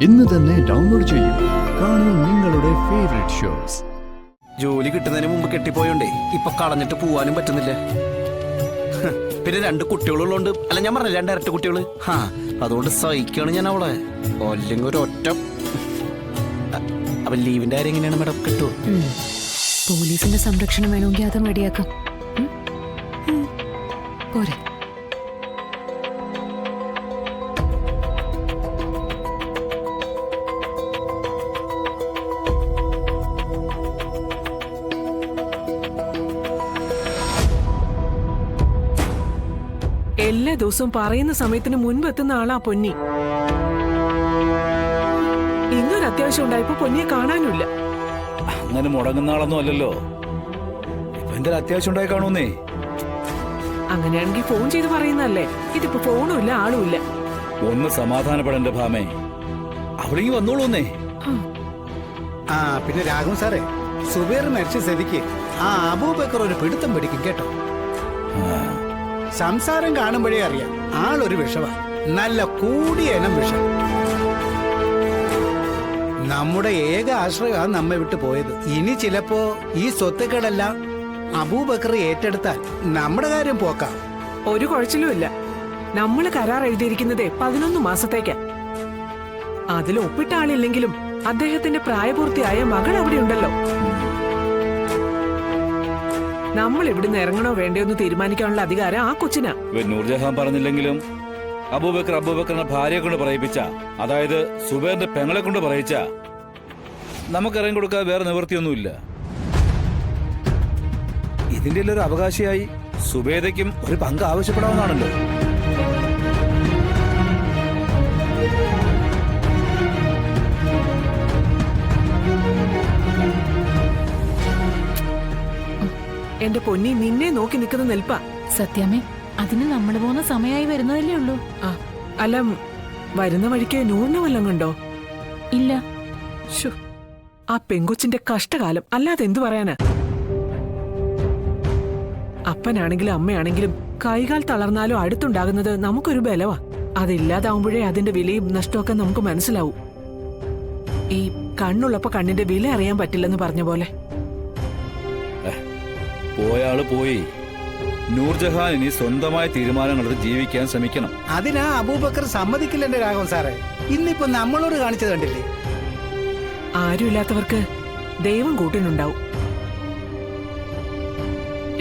ഇന്ന് തന്നെ ഡൗൺലോഡ് ചെയ്യൂ. കാണൂ നിങ്ങളുടെ ഫേവറേറ്റ് ഷോസ്. ജോലി കിട്ടുന്നതിന് മുമ്പ് കെട്ടിപ്പോയോണ്ടേ ഇപ്പൊ കളഞ്ഞിട്ട് പോവാനും പറ്റുന്നില്ല. പിന്നെ 2 കുട്ടികളുള്ളതുകൊണ്ട്, അല്ല ഞാൻ പറഞ്ഞ 2 ഇരട്ട കുട്ടികള്. അതുകൊണ്ട് സഹിക്കാണ് ഞാൻ അവളെ. അല്ലെങ്കിൽ ഒരു ഒറ്റ. അപ്പൊ ലീവിന്റെ കാര്യം എങ്ങനെയാണ് മാഡം, കിട്ടുമോ? പോലീസിന്റെ സംരക്ഷണം വേണമെങ്കിൽ അത് റെഡിയാക്കാം. പോരെ. എല്ലാ ദിവസവും പറയുന്ന സമയത്തിന് മുൻപ് എത്തുന്ന ആളാ പൊന്നി. ഇന്നൊരു അത്യാവശ്യം ഉണ്ടായപ്പോ പൊന്നിയെ കാണാനുമില്ല. അങ്ങനെ മുടങ്ങുന്ന ആളൊന്നും അല്ലല്ലോ. എന്തൊരു അത്യാവശ്യം ഉണ്ടായി കാണൂന്നേ. അങ്ങനെയാണെങ്കിൽ ഫോൺ ചെയ്ത് പറയുന്നല്ലേ. ഇതിപ്പോ ഫോണും ഇല്ല, ആളും ഇല്ല. ഒന്ന് സമാധാനപ്പെടേണ്ട ഭാമേ, അവളിങ്ങി വന്നോളൂന്നേ. പിന്നെ രാഘവൻ സാറേ, സുബേർ മരിച്ച സ്ഥിതിക്ക് ആ അബൂബക്കർ ഒരു പിടുത്തം പിടിക്കും കേട്ടോ. സംസാരം കാണുമ്പോഴേ അറിയാം ആളൊരു വിഷവാ, നല്ല കൂടിയ ഇനം വിഷം. നമ്മുടെ ഏക ആശ്രയമാണ് നമ്മെ വിട്ടു പോയത്. ഇനി ചിലപ്പോ ഈ സ്വത്തുക്കളെല്ലാം അബൂബക്കർ ഏറ്റെടുത്താൽ നമ്മുടെ കാര്യം പോക്കാം. ഒരു കുഴച്ചിലും ഇല്ല. നമ്മള് കരാർ എഴുതിയിരിക്കുന്നതേ 11 മാസത്തേക്കാ. അതിൽ ഒപ്പിട്ട ആളില്ലെങ്കിലും അദ്ദേഹത്തിന്റെ പ്രായപൂർത്തിയായ മകൾ അവിടെ ഉണ്ടല്ലോ. നമ്മൾ ഇവിടുന്ന് ഇറങ്ങണോ വേണ്ടയോ എന്ന് തീരുമാനിക്കാനുള്ള അധികാരം ആ കൊച്ചിനാ. നൂർജഹാൻ പറഞ്ഞില്ലെങ്കിലും അബൂബക്കറിനെ ഭാര്യയെ കൊണ്ട് പറയിപ്പിച്ച, അതായത് സുബേറിന്റെ പെങ്ങളെ കൊണ്ട് പറയിച്ച, നമുക്ക് ഇറങ്ങി കൊടുക്കാൻ വേറെ നിവൃത്തിയൊന്നുമില്ല. ഇതിന്റെ ഒരു അവകാശിയായി സുബേദയ്ക്കും ഒരു പങ്ക് ആവശ്യപ്പെടാവുന്നതാണല്ലോ. എന്റെ പൊന്നി, നിന്നെ നോക്കി നിൽക്കുന്ന നിൽപ്പാ. സത്യമേ, അതിന് നമ്മൾ പോകുന്ന സമയമായി വരുന്നതല്ലേ ഉള്ളൂ. അല്ല, വരുന്ന വഴിക്ക് നൂറിന് വല്ലം കണ്ടോ? ഇല്ല. ആ പെങ്കൊച്ചിന്റെ കഷ്ടകാലം അല്ലാതെ എന്തു പറയാനാ. അപ്പനാണെങ്കിലും അമ്മയാണെങ്കിലും കൈകാൽ തളർന്നാലും അടുത്തുണ്ടാകുന്നത് നമുക്കൊരു ബലവാ. അതില്ലാതാവുമ്പോഴേ അതിന്റെ വിലയും നഷ്ടമൊക്കെ നമുക്ക് മനസ്സിലാവും. ഈ കണ്ണുള്ളപ്പോ കണ്ണിന്റെ വില അറിയാൻ പറ്റില്ലെന്ന് പറഞ്ഞ പോലെ. പോയാള് പോയി. നൂർജഹാൻ ഇനി സ്വന്തമായ തീരുമാനങ്ങളെടുത്ത് ജീവിക്കാൻ ശ്രമിക്കണം. അതിനാ അബൂബക്കർ സമ്മതിക്കില്ല എന്റെ രാഘവൻ സാറേ. ഇന്നിപ്പോ നമ്മളോട് കാണിച്ചത് കണ്ടില്ലേ. ആരുമില്ലാത്തവർക്ക് ദൈവം കൂട്ടിനുണ്ടാവും.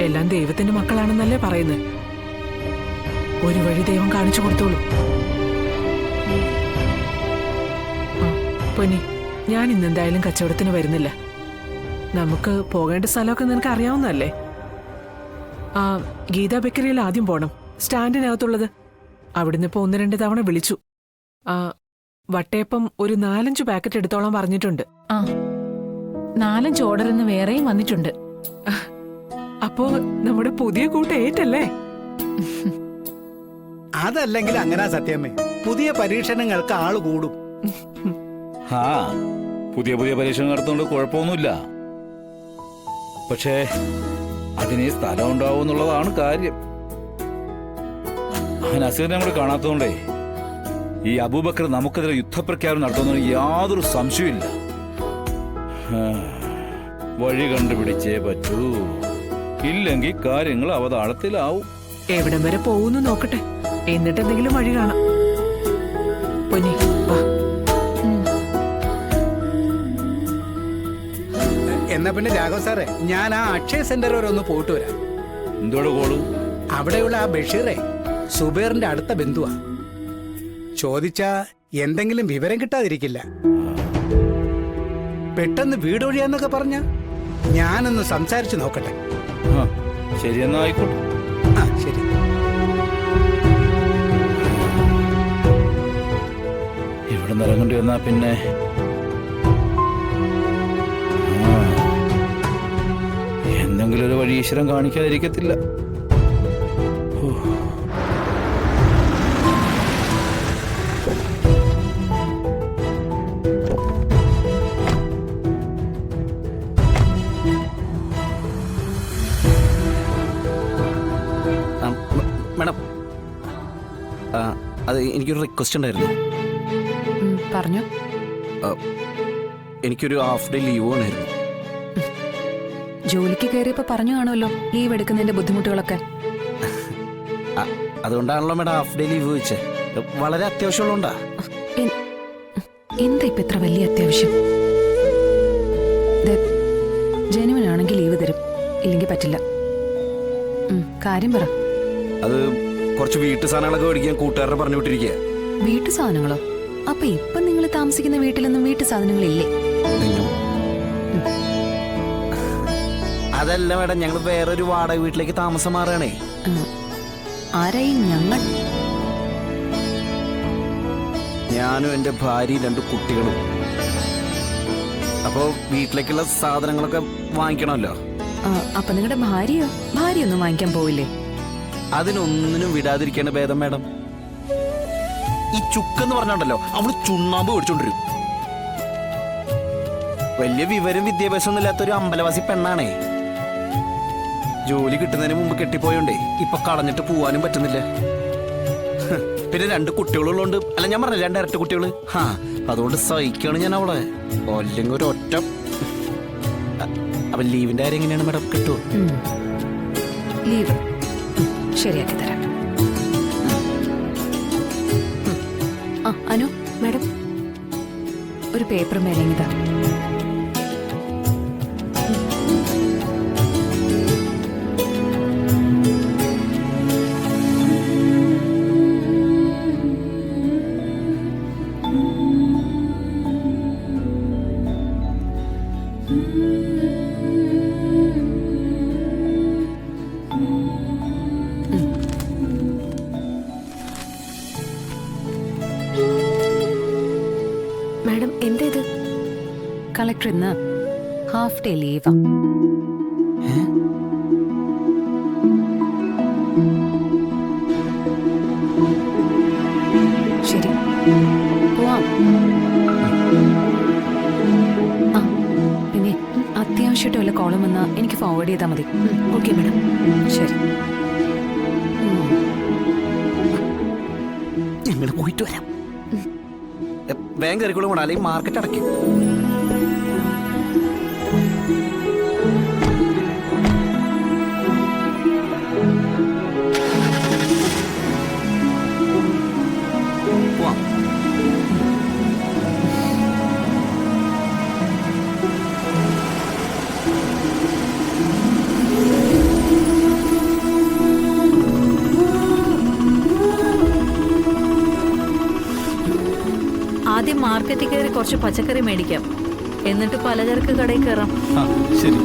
എല്ലാം ദൈവത്തിന്റെ മക്കളാണെന്നല്ലേ പറയുന്നത്. ഒരു വഴി ദൈവം കാണിച്ചു കൊടുത്തോളൂ. പൊന്നി, ഞാൻ ഇന്നെന്തായാലും കച്ചവടത്തിന് വരുന്നില്ല. നമുക്ക് പോകേണ്ട സ്ഥലമൊക്കെ നിനക്ക് അറിയാവുന്നല്ലേ. ഗീതാ ബേക്കറിയിൽ ആദ്യം പോണം, സ്റ്റാൻഡിനകത്തുള്ളത്. അവിടുന്ന് ഇപ്പൊ 1-2 തവണ വിളിച്ചു. വട്ടയപ്പം ഒരു 4-5 പാക്കറ്റ് എടുത്തോളം പറഞ്ഞിട്ടുണ്ട്. 4-5 ഓർഡർ ഇന്ന് വേറെയും വന്നിട്ടുണ്ട്. അപ്പോ നമ്മുടെ പുതിയ കൂട്ട് ഏറ്റല്ലേ? അതല്ലെങ്കിൽ അങ്ങനെ സത്യമേ, പുതിയ പരീക്ഷണങ്ങൾക്ക് ആള് കൂടും. പുതിയ പരീക്ഷണം നടത്തുന്നത് കുഴപ്പമൊന്നുമില്ല. പക്ഷേ അതിന് സ്ഥലം ഉണ്ടാവും എന്നുള്ളതാണ് കാര്യം. നസീറിനെ കൂടെ കാണാത്തതുകൊണ്ടേ ഈ അബൂബക്കർ നമുക്കെതിരെ യുദ്ധപ്രഖ്യാപനം നടത്തുന്നതിന് യാതൊരു സംശയമില്ല. വഴി കണ്ടുപിടിച്ചേ പറ്റൂ, ഇല്ലെങ്കിൽ കാര്യങ്ങൾ അവതാളത്തിലാവും. എവിടം വരെ പോകുന്നു നോക്കട്ടെ, എന്നിട്ട് എന്തെങ്കിലും വഴി കാണാം. പൊന്നി, വാ. എന്നാ പിന്നെ രാഘവൻ സാറേ, ഞാൻ ആ അക്ഷയ സെന്റർ വരെ ഒന്ന് പോയിട്ട് വരാം. എന്തോടെ കോളു? അവിടെയുള്ള ആ ബഷീറെ സുബേറിന്റെ അടുത്ത ബന്ധുവാ. ചോദിച്ചാ എന്തെങ്കിലും വിവരം കിട്ടാതിരിക്കില്ല. പെട്ടെന്ന് വീടൊഴിയാന്നൊക്കെ പറഞ്ഞ ഞാനൊന്ന് സംസാരിച്ചു നോക്കട്ടെ. ശരി, എന്നാ ആയിക്കോട്ടെ. ശരി. ഇവിടെ നിറങ്ങേണ്ടി വന്നാ പിന്നെ എന്തെങ്കിലും ഒരു വഴി ഈശ്വരൻ കാണിക്കാതിരിക്കത്തില്ല. മാഡം, അത് എനിക്കൊരു റിക്വസ്റ്റ് ഉണ്ടായിരുന്നു. പറഞ്ഞു. എനിക്കൊരു ഹാഫ് ഡേ ലീവ് വേണമായിരുന്നു. ജോലിക്ക് കയറിയപ്പോ പറഞ്ഞു കാണുമല്ലോ ലീവ് എടുക്കുന്നതിന്റെ ബുദ്ധിമുട്ടുകളൊക്കെ. അതുകൊണ്ടാണല്ലോ മേഡം ഹാഫ് ഡേ ലീവ് ചോദിച്ചേ. വളരെ അത്യാവശ്യമുള്ളതുകൊണ്ടാ. എന്താ ഇപ്പൊ ഇത്ര വലിയ അത്യാവശ്യം? ജനുവനാണെങ്കിൽ ലീവ് തരും, ഇല്ലെങ്കിൽ പറ്റില്ല. കാര്യം പറ. അത് കുറച്ച് വീട്ടു സാധനങ്ങളൊക്കെ മേടിക്കാൻ കൂട്ടുകാരെ പറഞ്ഞു വിട്ടിരിക്കുക. വീട്ടു സാധനങ്ങളോ? അപ്പൊ ഇപ്പൊ നിങ്ങൾ താമസിക്കുന്ന വീട്ടിലൊന്നും വീട്ടു സാധനങ്ങളില്ലേ? അതല്ല മേഡം, ഞങ്ങൾ വേറൊരു വാടക വീട്ടിലേക്ക് താമസം മാറുകയാണേ. ആരായി ഞങ്ങൾ? ഞാനും എൻ്റെ ഭാര്യയും 2 കുട്ടികളും. അപ്പോ വീട്ടിലേക്കുള്ള സാധനങ്ങളൊക്കെ വാങ്ങിക്കണമല്ലോ. അപ്പൊ നിങ്ങളുടെ ഭാര്യയൊന്നും വാങ്ങിക്കാൻ പോവില്ലേ? അതിനൊന്നിനും വിടാതിരിക്കേണ്ട ഭേദം മേഡം. ഈ ചുക്കെന്ന് പറഞ്ഞോണ്ടല്ലോ, അവള് ചുണ്ണാമ്പ് മേടിച്ചോണ്ടിരും. വലിയ വിവരം വിദ്യാഭ്യാസം ഒന്നും ഇല്ലാത്തൊരു അമ്പലവാസി പെണ്ണാണേ. ജോലി കിട്ടുന്നതിന് മുമ്പ് കെട്ടിപ്പോയോണ്ടേ ഇപ്പൊ കളഞ്ഞിട്ട് പോവാനും പറ്റുന്നില്ല. പിന്നെ 2 കുട്ടികളുള്ളതുകൊണ്ട്, അല്ല ഞാൻ പറഞ്ഞ 2 ഇരട്ട കുട്ടികള്. അതുകൊണ്ട് സഹിക്കാണ് ഞാൻ അവളെ. അല്ലെങ്കിൽ ഒരു ഒറ്റ. അപ്പൊ ലീവിന്റെ കാര്യം എങ്ങനെയാണ് മേഡം, കിട്ടുമോ? ലീവ് ശരിയാക്കി തരാം. അനു മാഡം, ഒരു പേപ്പർ മേലെങ്കിതാ. മാഡം എന്താ ഇത്? കളക്ടർ ഇന്ന് ഹാഫ് ഡേ ലീവാ. ശരി, പോവാം. പിന്നെ അത്യാവശ്യമായിട്ട് വല്ല കോളം വന്നാ എനിക്ക് ഫോർവേഡ് ചെയ്താൽ മതി. Okay madam. ശരി. ഞങ്ങൾ പോയിട്ട് വരാം. വേഗം കറിക്കുള്ള കൂടെ, അല്ലെങ്കിൽ മാർക്കറ്റ് അടയ്ക്കും. പോവാം. ആദ്യം മാർക്കറ്റിൽ കയറി കുറച്ച് പച്ചക്കറി മേടിക്കാം, എന്നിട്ട് പലചരക്ക് കടയിൽ കയറാം. ശരി.